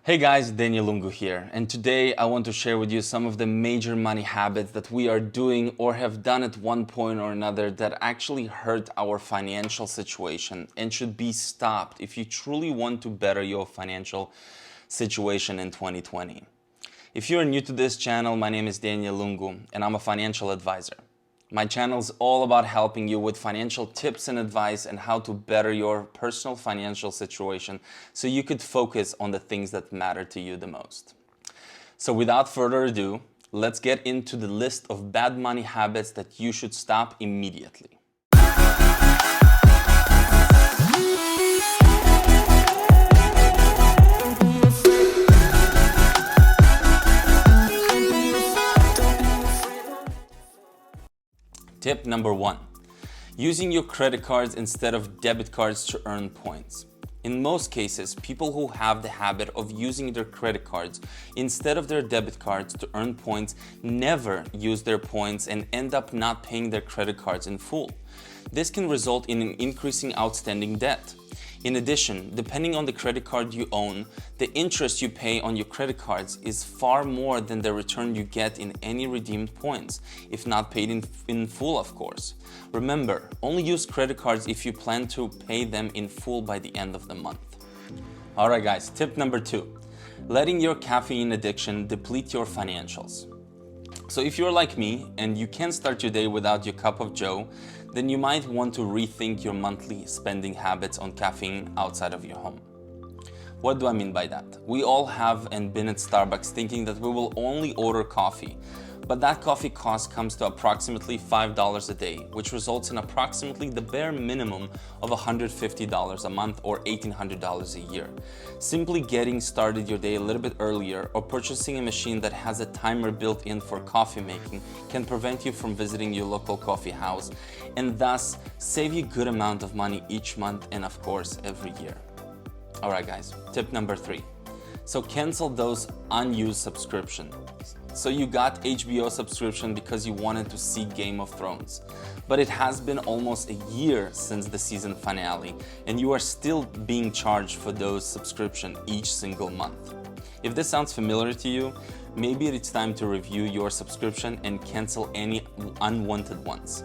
Hey guys, Daniel Lungu here, and today I want to share with you some of the major money habits that we are doing or have done at one point or another that actually hurt our financial situation and should be stopped if you truly want to better your financial situation in 2020. If you're new to this channel, my name is Daniel Lungu and I'm a financial advisor. My channel is all about helping you with financial tips and advice and how to better your personal financial situation so you could focus on the things that matter to you the most. So without further ado, let's get into the list of bad money habits that you should stop immediately. Tip number 1. Using your credit cards instead of debit cards to earn points. In most cases, people who have the habit of using their credit cards instead of their debit cards to earn points never use their points and end up not paying their credit cards in full. This can result in an increasing outstanding debt. In addition, depending on the credit card you own, the interest you pay on your credit cards is far more than the return you get in any redeemed points, if not paid in full, of course. Remember, only use credit cards if you plan to pay them in full by the end of the month. Alright guys, tip number 2. Letting your caffeine addiction deplete your financials. So if you're like me and you can't start your day without your cup of joe, then you might want to rethink your monthly spending habits on caffeine outside of your home. What do I mean by that? We all have and been at Starbucks thinking that we will only order coffee, but that coffee cost comes to approximately $5 a day, which results in approximately the bare minimum of $150 a month or $1,800 a year. Simply getting started your day a little bit earlier or purchasing a machine that has a timer built in for coffee making can prevent you from visiting your local coffee house and thus save you a good amount of money each month and of course every year. Alright guys, tip number 3. So cancel those unused subscriptions. So you got HBO subscription because you wanted to see Game of Thrones, but it has been almost a year since the season finale and you are still being charged for those subscriptions each single month. If this sounds familiar to you, maybe it's time to review your subscription and cancel any unwanted ones.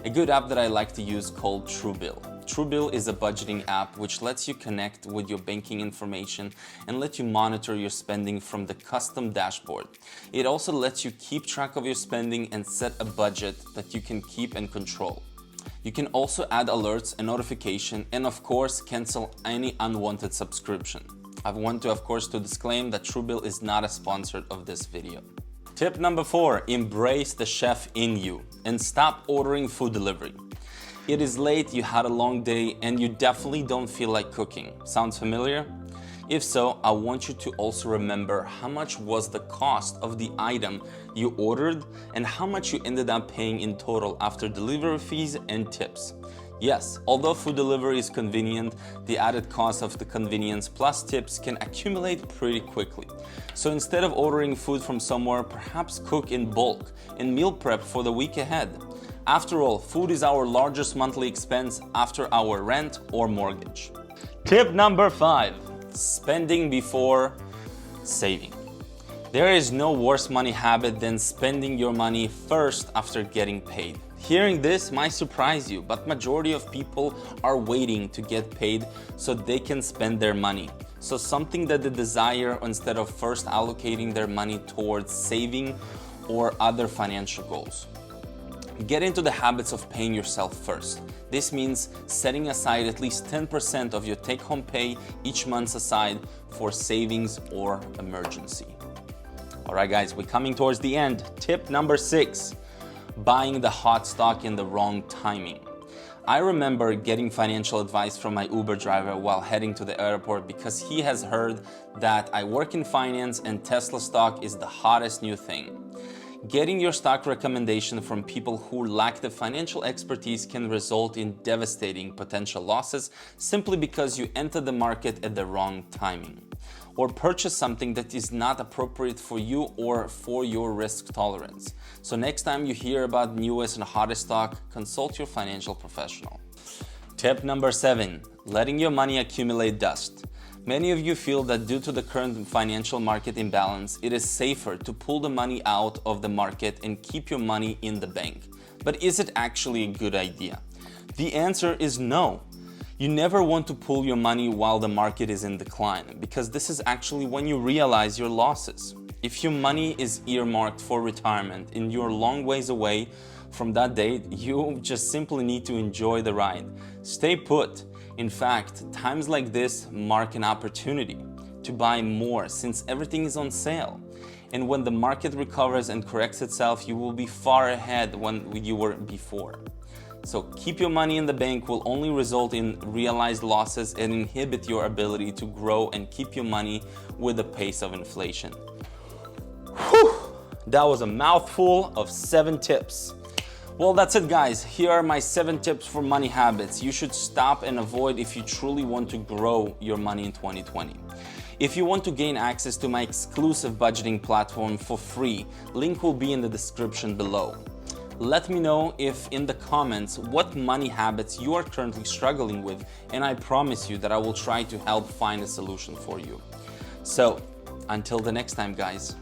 A good app that I like to use called Truebill. Truebill is a budgeting app which lets you connect with your banking information and let you monitor your spending from the custom dashboard. It also lets you keep track of your spending and set a budget that you can keep and control. You can also add alerts and notification and of course cancel any unwanted subscription. I want to of course disclaim that Truebill is not a sponsor of this video. Tip number 4, embrace the chef in you and stop ordering food delivery. It is late, you had a long day, and you definitely don't feel like cooking. Sounds familiar? If so, I want you to also remember how much was the cost of the item you ordered and how much you ended up paying in total after delivery fees and tips. Yes, although food delivery is convenient, the added cost of the convenience plus tips can accumulate pretty quickly. So instead of ordering food from somewhere, perhaps cook in bulk and meal prep for the week ahead. After all, food is our largest monthly expense after our rent or mortgage. Tip number 5, spending before saving. There is no worse money habit than spending your money first after getting paid. Hearing this might surprise you, but majority of people are waiting to get paid so they can spend their money. So something that they desire instead of first allocating their money towards saving or other financial goals. Get into the habits of paying yourself first. This means setting aside at least 10% of your take-home pay each month aside for savings or emergency. Alright guys, we're coming towards the end. Tip number 6, buying the hot stock in the wrong timing. I remember getting financial advice from my Uber driver while heading to the airport because he has heard that I work in finance and Tesla stock is the hottest new thing. Getting your stock recommendation from people who lack the financial expertise can result in devastating potential losses simply because you entered the market at the wrong timing or purchase something that is not appropriate for you or for your risk tolerance. So next time you hear about newest and hottest stock, consult your financial professional. Tip number 7, letting your money accumulate dust. Many of you feel that due to the current financial market imbalance, it is safer to pull the money out of the market and keep your money in the bank. But is it actually a good idea? The answer is no. You never want to pull your money while the market is in decline, because this is actually when you realize your losses. If your money is earmarked for retirement and you're long ways away from that date, you just simply need to enjoy the ride. Stay put. In fact, times like this mark an opportunity to buy more since everything is on sale. And when the market recovers and corrects itself, you will be far ahead when you were before. So keep your money in the bank will only result in realized losses and inhibit your ability to grow and keep your money with the pace of inflation. Whew, that was a mouthful of 7 tips. Well, that's it guys. Here are my 7 tips for money habits you should stop and avoid if you truly want to grow your money in 2020. If you want to gain access to my exclusive budgeting platform for free, link will be in the description below. Let me know in the comments what money habits you are currently struggling with, and I promise you that I will try to help find a solution for you. So, until the next time guys.